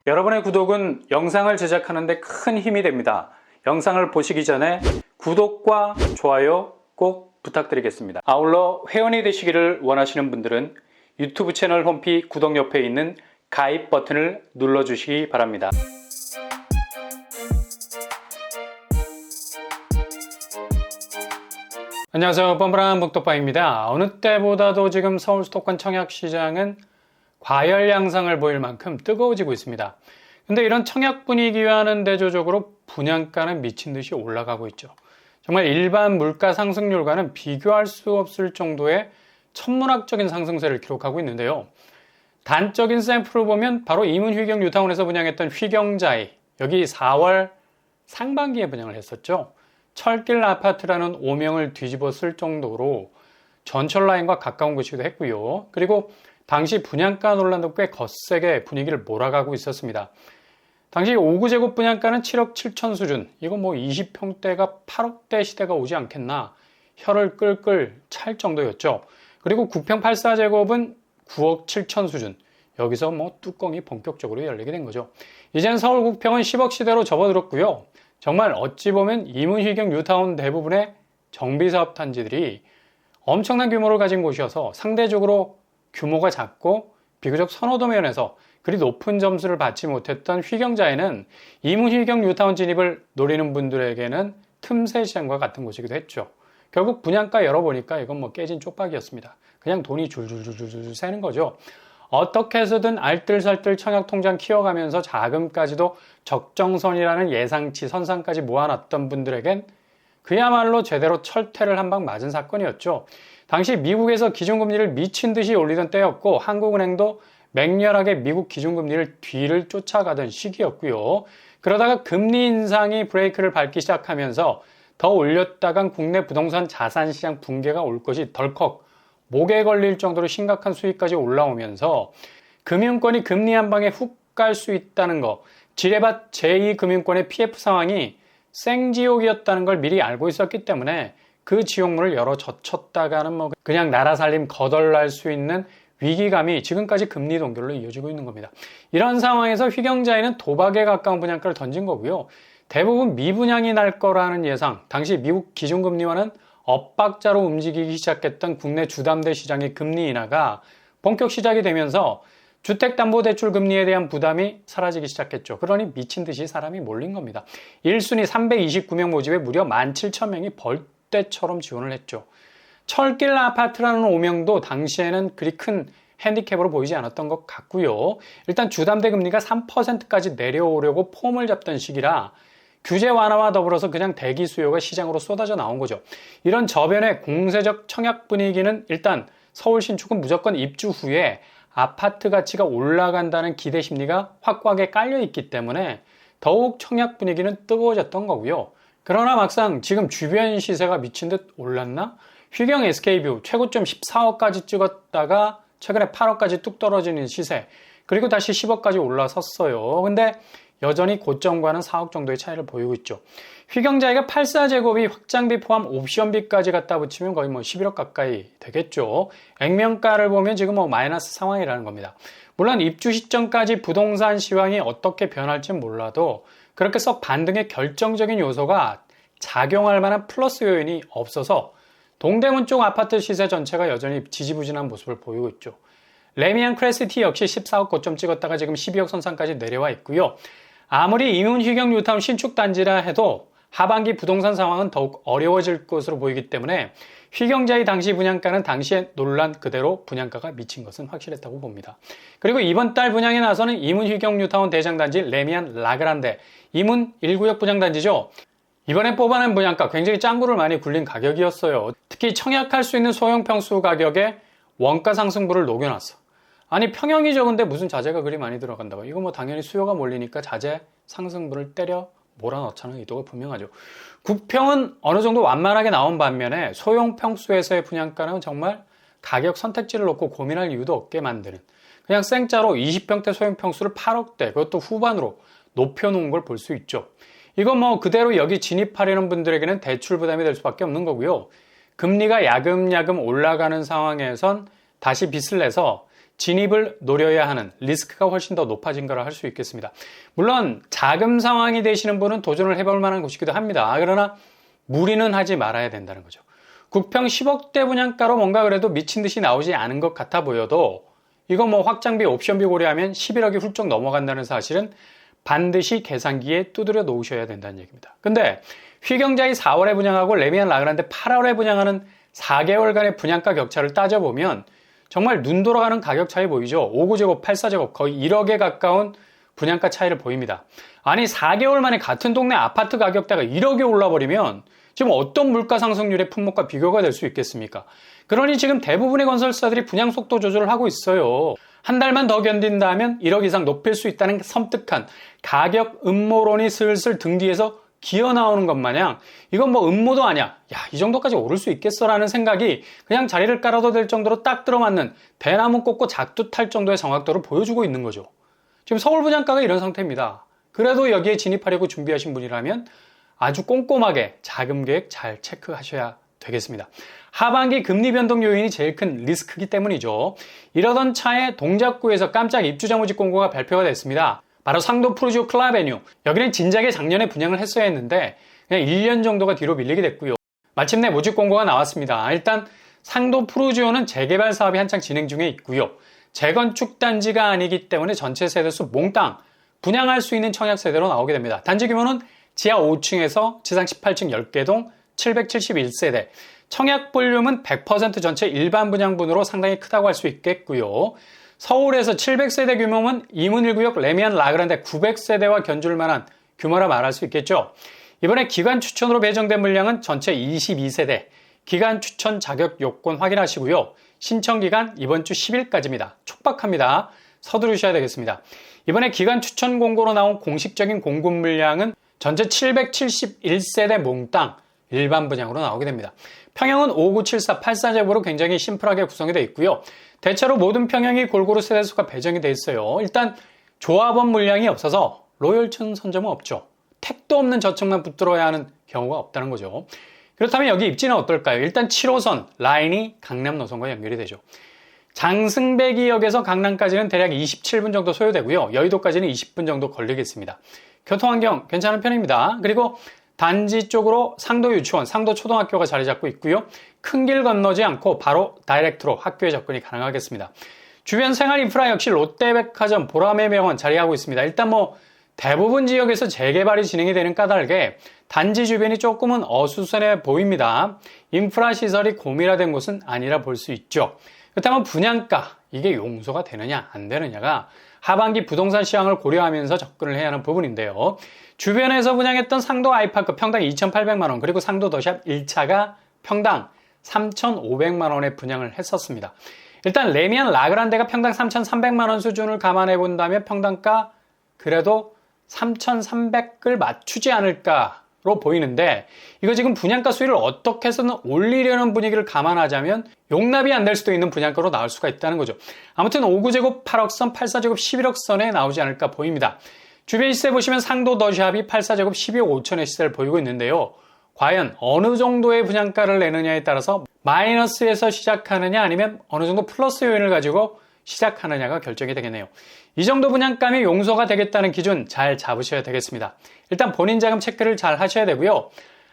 여러분의 구독은 영상을 제작하는 데 큰 힘이 됩니다. 영상을 보시기 전에 구독과 좋아요 꼭 부탁드리겠습니다. 아울러 회원이 되시기를 원하시는 분들은 유튜브 채널 홈피 구독 옆에 있는 가입 버튼을 눌러주시기 바랍니다. 안녕하세요. 뻔뻔한 북돋바입니다. 어느 때보다도 지금 서울 수도권 청약시장은 과열 양상을 보일 만큼 뜨거워지고 있습니다. 근데 이런 청약 분위기와는 대조적으로 분양가는 미친 듯이 올라가고 있죠. 정말 일반 물가 상승률과는 비교할 수 없을 정도의 천문학적인 상승세를 기록하고 있는데요. 단적인 샘플을 보면 바로 이문휘경 뉴타운에서 분양했던 휘경자이, 여기 4월 상반기에 분양을 했었죠. 철길 아파트라는 오명을 뒤집어 쓸 정도로 전철 라인과 가까운 곳이기도 했고요. 그리고 당시 분양가 논란도 꽤 거세게 분위기를 몰아가고 있었습니다. 당시 5구제곱 분양가는 7억 7천 수준, 이거 뭐 20평대가 8억대 시대가 오지 않겠나 혀를 끌끌 찰 정도였죠. 그리고 9평 84제곱은 9억 7천 수준, 여기서 뭐 뚜껑이 본격적으로 열리게 된 거죠. 이젠 서울 국평은 10억 시대로 접어들었고요. 정말 어찌 보면 이문휘경 뉴타운 대부분의 정비사업 단지들이 엄청난 규모를 가진 곳이어서 상대적으로 규모가 작고 비교적 선호도 면에서 그리 높은 점수를 받지 못했던 휘경자에는 이문휘경 뉴타운 진입을 노리는 분들에게는 틈새 시장과 같은 곳이기도 했죠. 결국 분양가 열어보니까 이건 뭐 깨진 쪽박이었습니다. 그냥 돈이 줄줄줄줄 새는 거죠. 어떻게 해서든 알뜰살뜰 청약통장 키워가면서 자금까지도 적정선이라는 예상치 선상까지 모아놨던 분들에겐 그야말로 제대로 철퇴를 한 방 맞은 사건이었죠. 당시 미국에서 기준금리를 미친 듯이 올리던 때였고 한국은행도 맹렬하게 미국 기준금리를 뒤를 쫓아가던 시기였고요. 그러다가 금리 인상이 브레이크를 밟기 시작하면서 더 올렸다간 국내 부동산 자산시장 붕괴가 올 것이 덜컥 목에 걸릴 정도로 심각한 수위까지 올라오면서 금융권이 금리 한 방에 훅 갈 수 있다는 거, 지뢰밭 제2금융권의 PF 상황이 생지옥이었다는 걸 미리 알고 있었기 때문에 그 지옥문을 열어 젖혔다가는 뭐 그냥 나라 살림 거덜날 수 있는 위기감이 지금까지 금리 동결로 이어지고 있는 겁니다. 이런 상황에서 휘경자에는 도박에 가까운 분양가를 던진 거고요. 대부분 미분양이 날 거라는 예상, 당시 미국 기준금리와는 엇박자로 움직이기 시작했던 국내 주담대 시장의 금리 인하가 본격 시작이 되면서 주택담보대출 금리에 대한 부담이 사라지기 시작했죠. 그러니 미친 듯이 사람이 몰린 겁니다. 1순위 329명 모집에 무려 17,000명이 벌떼처럼 지원을 했죠. 철길 아파트라는 오명도 당시에는 그리 큰 핸디캡으로 보이지 않았던 것 같고요. 일단 주담대 금리가 3%까지 내려오려고 폼을 잡던 시기라 규제 완화와 더불어서 그냥 대기 수요가 시장으로 쏟아져 나온 거죠. 이런 저변의 공세적 청약 분위기는 일단 서울 신축은 무조건 입주 후에 아파트 가치가 올라간다는 기대 심리가 확고하게 깔려 있기 때문에 더욱 청약 분위기는 뜨거워졌던 거고요. 그러나 막상 지금 주변 시세가 미친 듯 올랐나? 휘경 SK뷰 최고점 14억까지 찍었다가 최근에 8억까지 뚝 떨어지는 시세, 그리고 다시 10억까지 올라섰어요. 근데 여전히 고점과는 4억 정도의 차이를 보이고 있죠. 휘경자이가 84제곱이 확장비 포함 옵션비까지 갖다 붙이면 거의 뭐 11억 가까이 되겠죠. 액면가를 보면 지금 뭐 마이너스 상황이라는 겁니다. 물론 입주 시점까지 부동산 시황이 어떻게 변할지 몰라도 그렇게 썩 반등의 결정적인 요소가 작용할 만한 플러스 요인이 없어서 동대문 쪽 아파트 시세 전체가 여전히 지지부진한 모습을 보이고 있죠. 레미안 크레스티 역시 14억 고점 찍었다가 지금 12억 선상까지 내려와 있고요. 아무리 이문휘경 뉴타운 신축 단지라 해도 하반기 부동산 상황은 더욱 어려워질 것으로 보이기 때문에 휘경자의 당시 분양가는 당시의 논란 그대로 분양가가 미친 것은 확실했다고 봅니다. 그리고 이번 달 분양에 나서는 이문휘경 뉴타운 대장단지 레미안 라그란데, 이문 1구역 분양단지죠. 이번에 뽑아낸 분양가 굉장히 짱구를 많이 굴린 가격이었어요. 특히 청약할 수 있는 소형 평수 가격에 원가 상승분을 녹여놨어. 아니 평형이 적은데 무슨 자재가 그리 많이 들어간다고. 이거 뭐 당연히 수요가 몰리니까 자재 상승분을 때려 몰아넣자는 의도가 분명하죠. 국평은 어느 정도 완만하게 나온 반면에 소형 평수에서의 분양가는 정말 가격 선택지를 놓고 고민할 이유도 없게 만드는, 그냥 생짜로 20평대 소형 평수를 8억대, 그것도 후반으로 높여놓은 걸 볼 수 있죠. 이거 뭐 그대로 여기 진입하려는 분들에게는 대출 부담이 될 수밖에 없는 거고요. 금리가 야금야금 올라가는 상황에선 다시 빚을 내서 진입을 노려야 하는 리스크가 훨씬 더 높아진 거라 할 수 있겠습니다. 물론 자금 상황이 되시는 분은 도전을 해볼 만한 곳이기도 합니다. 그러나 무리는 하지 말아야 된다는 거죠. 국평 10억대 분양가로 뭔가 그래도 미친 듯이 나오지 않은 것 같아 보여도 이거 뭐 확장비, 옵션비 고려하면 11억이 훌쩍 넘어간다는 사실은 반드시 계산기에 두드려 놓으셔야 된다는 얘기입니다. 근데 휘경자이 4월에 분양하고 레미안 라그란데 8월에 분양하는 4개월간의 분양가 격차를 따져보면 정말 눈 돌아가는 가격 차이 보이죠? 5구제곱, 8사제곱 거의 1억에 가까운 분양가 차이를 보입니다. 아니 4개월 만에 같은 동네 아파트 가격대가 1억이 올라버리면 지금 어떤 물가 상승률의 품목과 비교가 될 수 있겠습니까? 그러니 지금 대부분의 건설사들이 분양 속도 조절을 하고 있어요. 한 달만 더 견딘다면 1억 이상 높일 수 있다는 섬뜩한 가격 음모론이 슬슬 등 뒤에서 기어 나오는 것 마냥 이건 뭐 음모도 아니야. 야, 이 정도까지 오를 수 있겠어라는 생각이 그냥 자리를 깔아도 될 정도로 딱 들어맞는 대나무 꽂고 작두 탈 정도의 정확도를 보여주고 있는 거죠. 지금 서울 분양가가 이런 상태입니다. 그래도 여기에 진입하려고 준비하신 분이라면 아주 꼼꼼하게 자금 계획 잘 체크하셔야 되겠습니다. 하반기 금리 변동 요인이 제일 큰 리스크이기 때문이죠. 이러던 차에 동작구에서 깜짝 입주자 모집 공고가 발표가 됐습니다. 바로 상도 푸르지오 클라베뉴. 여기는 진작에 작년에 분양을 했어야 했는데 그냥 1년 정도가 뒤로 밀리게 됐고요. 마침내 모집 공고가 나왔습니다. 일단 상도 푸르지오는 재개발 사업이 한창 진행 중에 있고요. 재건축 단지가 아니기 때문에 전체 세대수 몽땅 분양할 수 있는 청약 세대로 나오게 됩니다. 단지 규모는 지하 5층에서 지상 18층 10개 동 771세대. 청약 볼륨은 100% 전체 일반 분양분으로 상당히 크다고 할 수 있겠고요. 서울에서 700세대 규모면 이문 1구역 레미안 라그란데 900세대와 견줄 만한 규모라 말할 수 있겠죠. 이번에 기관 추천으로 배정된 물량은 전체 22세대. 기간 추천 자격 요건 확인하시고요. 신청 기간 이번 주 10일까지입니다. 촉박합니다. 서두르셔야 되겠습니다. 이번에 기간 추천 공고로 나온 공식적인 공급 물량은 전체 771세대 몽땅 일반 분양으로 나오게 됩니다. 평형은 5974, 84제곱으로 굉장히 심플하게 구성이 되어 있고요. 대체로 모든 평형이 골고루 세대수가 배정이 되어 있어요. 일단 조합원 물량이 없어서 로열층 선점은 없죠. 택도 없는 저층만 붙들어야 하는 경우가 없다는 거죠. 그렇다면 여기 입지는 어떨까요? 일단 7호선 라인이 강남 노선과 연결이 되죠. 장승배기역에서 강남까지는 대략 27분 정도 소요되고요. 여의도까지는 20분 정도 걸리겠습니다. 교통환경 괜찮은 편입니다. 그리고 단지 쪽으로 상도 유치원, 상도 초등학교가 자리 잡고 있고요. 큰 길 건너지 않고 바로 다이렉트로 학교에 접근이 가능하겠습니다. 주변 생활 인프라 역시 롯데백화점, 보라매 병원 자리하고 있습니다. 일단 뭐 대부분 지역에서 재개발이 진행이 되는 까닭에 단지 주변이 조금은 어수선해 보입니다. 인프라 시설이 고밀화된 곳은 아니라 볼 수 있죠. 그렇다면 분양가, 이게 용서가 되느냐 안 되느냐가 하반기 부동산 시황을 고려하면서 접근을 해야 하는 부분인데요. 주변에서 분양했던 상도 아이파크 평당 2,800만원 그리고 상도 더샵 1차가 평당 3,500만원에 분양을 했었습니다. 일단 레미안 라그란데가 평당 3,300만원 수준을 감안해 본다면 평당가 그래도 3,300을 맞추지 않을까로 보이는데 이거 지금 분양가 수위를 어떻게 해서는 올리려는 분위기를 감안하자면 용납이 안 될 수도 있는 분양가로 나올 수가 있다는 거죠. 아무튼 5구제곱 8억선, 8사제곱 11억선에 나오지 않을까 보입니다. 주변 시세 보시면 상도 더샵이 8사제곱 12억 5천의 시세를 보이고 있는데요. 과연 어느 정도의 분양가를 내느냐에 따라서 마이너스에서 시작하느냐 아니면 어느 정도 플러스 요인을 가지고 시작하느냐가 결정이 되겠네요. 이 정도 분양가면 용서가 되겠다는 기준 잘 잡으셔야 되겠습니다. 일단 본인 자금 체크를 잘 하셔야 되고요.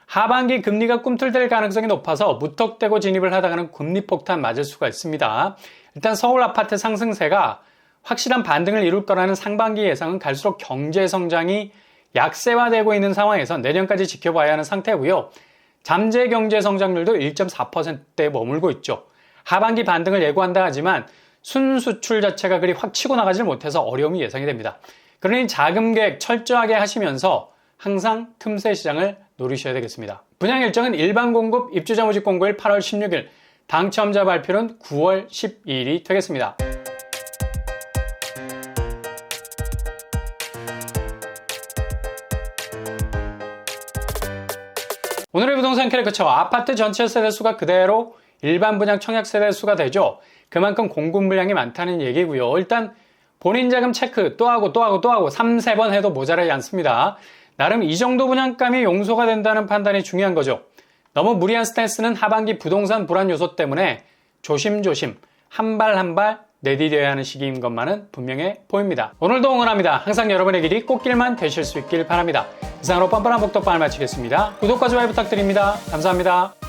하반기 금리가 꿈틀댈 가능성이 높아서 무턱대고 진입을 하다가는 금리 폭탄 맞을 수가 있습니다. 일단 서울 아파트 상승세가 확실한 반등을 이룰 거라는 상반기 예상은 갈수록 경제 성장이 약세화되고 있는 상황에서 내년까지 지켜봐야 하는 상태고요. 잠재 경제 성장률도 1.4%대에 머물고 있죠. 하반기 반등을 예고한다 하지만 순수출 자체가 그리 확 치고 나가질 못해서 어려움이 예상이 됩니다. 그러니 자금 계획 철저하게 하시면서 항상 틈새 시장을 노리셔야 되겠습니다. 분양 일정은 일반 공급 입주자 모집 공고일 8월 16일, 당첨자 발표는 9월 12일이 되겠습니다. 오늘의 부동산 캐릭터처 아파트 전체 세대수가 그대로 일반 분양 청약 세대수가 되죠. 그만큼 공급 물량이 많다는 얘기고요. 일단 본인 자금 체크 또 하고 3, 4번 해도 모자라지 않습니다. 나름 이 정도 분양감이 용서가 된다는 판단이 중요한 거죠. 너무 무리한 스탠스는 하반기 부동산 불안 요소 때문에 조심조심 한 발 한 발 내디뎌야 하는 시기인 것만은 분명해 보입니다. 오늘도 응원합니다. 항상 여러분의 길이 꽃길만 되실 수 있길 바랍니다. 이상으로 뻔뻔한 복덕방을 마치겠습니다. 구독과 좋아요 부탁드립니다. 감사합니다.